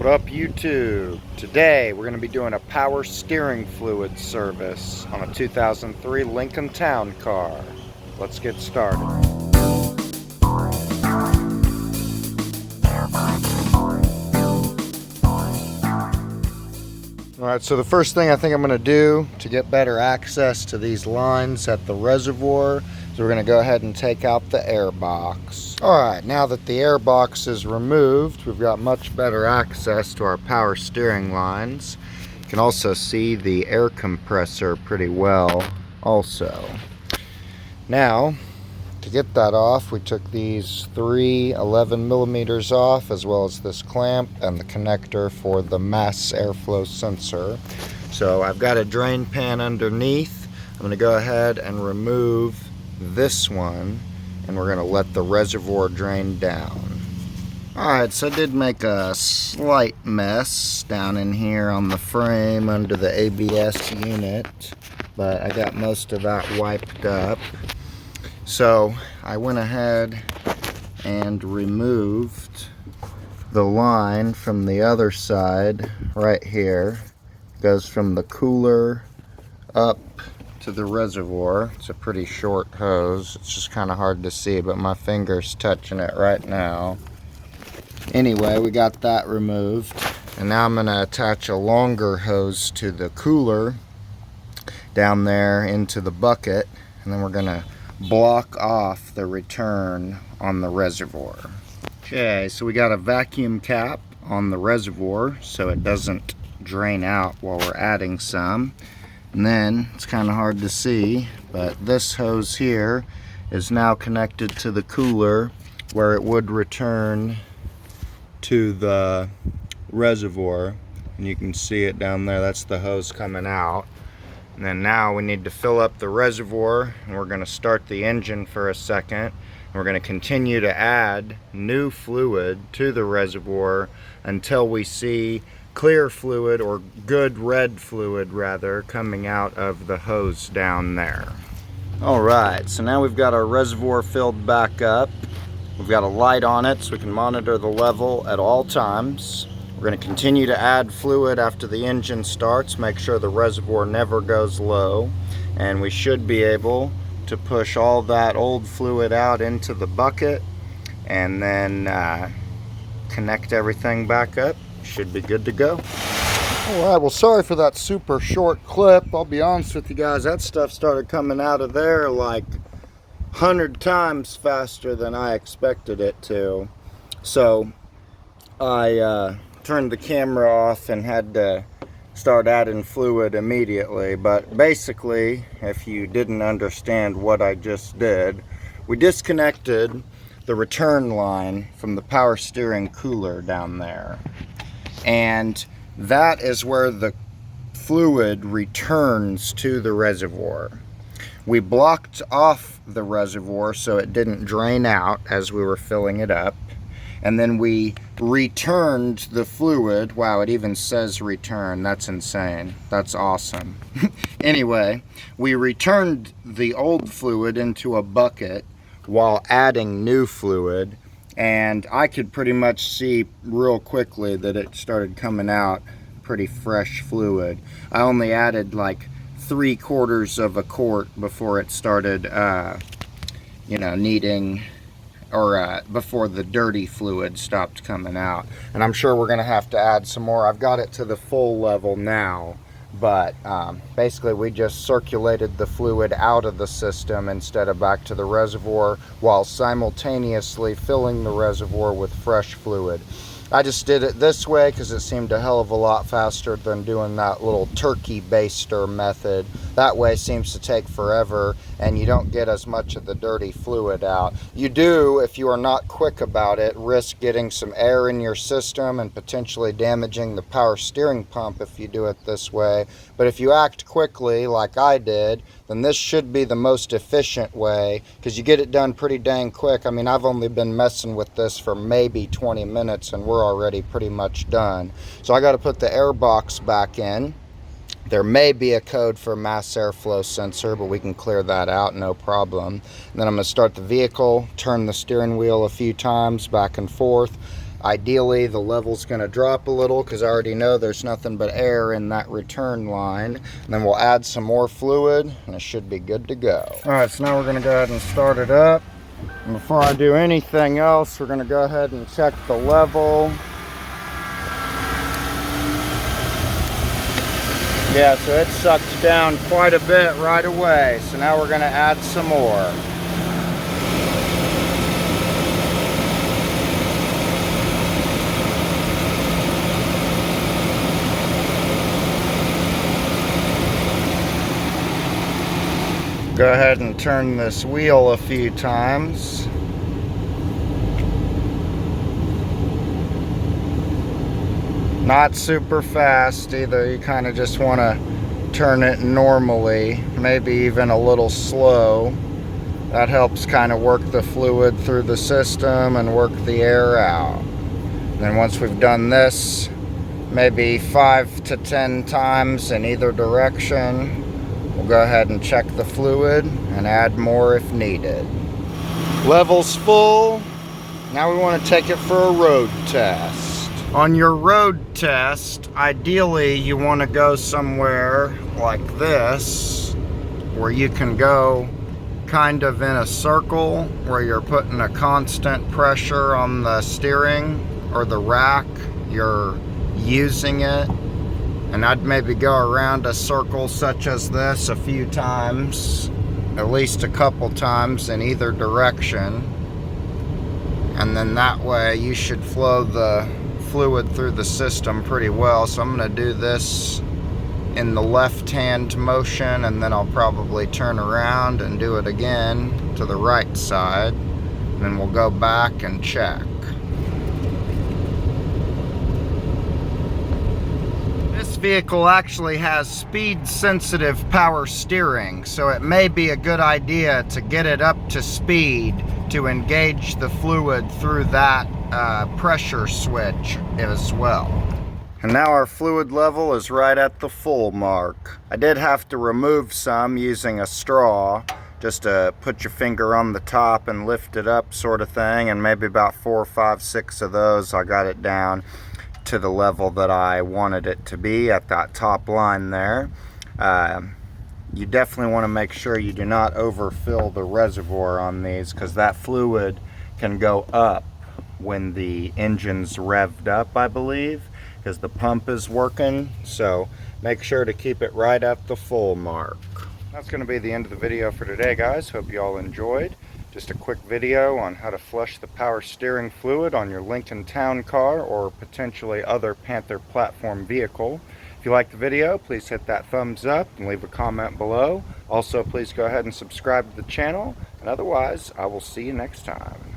What up, YouTube? Today we're going to be doing a power steering fluid service on a 2003 Lincoln Towncar. Let's get started. Alright, so the first thing I think I'm going to do to get better access to these lines at the reservoir is we're going to go ahead and take out the air box. Alright, now that the air box is removed, we've got much better access to our power steering lines. You can also see the air compressor pretty well also. Now, to get that off, we took these three 11mm off, as well as this clamp and the connector for the mass airflow sensor. So I've got a drain pan underneath. I'm going to go ahead and remove this one, and we're going to let the reservoir drain down. Alright, so I did make a slight mess down in here on the frame under the ABS unit, but I got most of that wiped up. So I went ahead and removed the line from the other side right here. It goes from the cooler up to the reservoir. It's a pretty short hose. It's just kind of hard to see, but my finger's touching it right now. Anyway, we got that removed. And now I'm going to attach a longer hose to the cooler down there into the bucket. And then we're going to block off the return on the reservoir. Okay, so we got a vacuum cap on the reservoir so it doesn't drain out while we're adding some. And then it's kind of hard to see, but this hose here is now connected to the cooler where it would return to the reservoir, and you can see it down there. That's the hose coming out. And then now we need to fill up the reservoir, and we're going to start the engine for a second. And we're going to continue to add new fluid to the reservoir until we see clear fluid, or good red fluid rather, coming out of the hose down there. Alright, so now we've got our reservoir filled back up. We've got a light on it so we can monitor the level at all times. We're going to continue to add fluid after the engine starts, make sure the reservoir never goes low, and we should be able to push all that old fluid out into the bucket and then connect everything back up. Should be good to go. Alright, well, sorry for that super short clip. I'll be honest with you guys, that stuff started coming out of there like 100 times faster than I expected it to. So I turned the camera off and had to start adding fluid immediately. But basically, if you didn't understand what I just did, we disconnected the return line from the power steering cooler down there, and that is where the fluid returns to the reservoir. We blocked off the reservoir so it didn't drain out as we were filling it up. And then we returned the fluid. Wow, it even says return. That's insane. That's awesome. Anyway, we returned the old fluid into a bucket while adding new fluid. And I could pretty much see real quickly that it started coming out pretty fresh fluid. I only added like 3/4 of a quart before it started, needing, or before the dirty fluid stopped coming out. And I'm sure we're going to have to add some more. I've got it to the full level now, but basically we just circulated the fluid out of the system instead of back to the reservoir, while simultaneously filling the reservoir with fresh fluid. I just did it this way because it seemed a hell of a lot faster than doing that little turkey baster method. That way seems to take forever and you don't get as much of the dirty fluid out. You do, if you are not quick about it, risk getting some air in your system and potentially damaging the power steering pump if you do it this way. But if you act quickly like I did, then this should be the most efficient way, because you get it done pretty dang quick. I mean, I've only been messing with this for maybe 20 minutes and we're already pretty much done. So I got to put the air box back in. There may be a code for mass airflow sensor, but we can clear that out, no problem. And then I'm going to start the vehicle, turn the steering wheel a few times back and forth, Ideally, the level's going to drop a little because I already know there's nothing but air in that return line. And then we'll add some more fluid and it should be good to go. All right, so now we're going to go ahead and start it up. And before I do anything else, we're going to go ahead and check the level. Yeah, so it sucked down quite a bit right away. So now we're going to add some more. Go ahead and turn this wheel a few times. Not super fast either, you kind of just want to turn it normally, maybe even a little slow. That helps kind of work the fluid through the system and work the air out. And then once we've done this, maybe 5 to 10 times in either direction, we'll go ahead and check the fluid and add more if needed. Level's full. Now we want to take it for a road test. On your road test, ideally you want to go somewhere like this, where you can go kind of in a circle, where you're putting a constant pressure on the steering or the rack. You're using it. And I'd maybe go around a circle such as this a few times, at least a couple times in either direction. And then that way you should flow the fluid through the system pretty well. So I'm going to do this in the left-hand motion, and then I'll probably turn around and do it again to the right side. And then we'll go back and check. This vehicle actually has speed-sensitive power steering, so it may be a good idea to get it up to speed to engage the fluid through that pressure switch as well. And now our fluid level is right at the full mark. I did have to remove some using a straw, just to put your finger on the top and lift it up sort of thing, and maybe about 4, 5, 6 of those I got it down to the level that I wanted it to be at that top line there. You definitely want to make sure you do not overfill the reservoir on these, because that fluid can go up when the engine's revved up, I believe, because the pump is working. So make sure to keep it right at the full mark. That's going to be the end of the video for today, guys. Hope you all enjoyed. Just a quick video on how to flush the power steering fluid on your Lincoln Towncar or potentially other Panther platform vehicle. If you liked the video, please hit that thumbs up and leave a comment below. Also, please go ahead and subscribe to the channel. And otherwise, I will see you next time.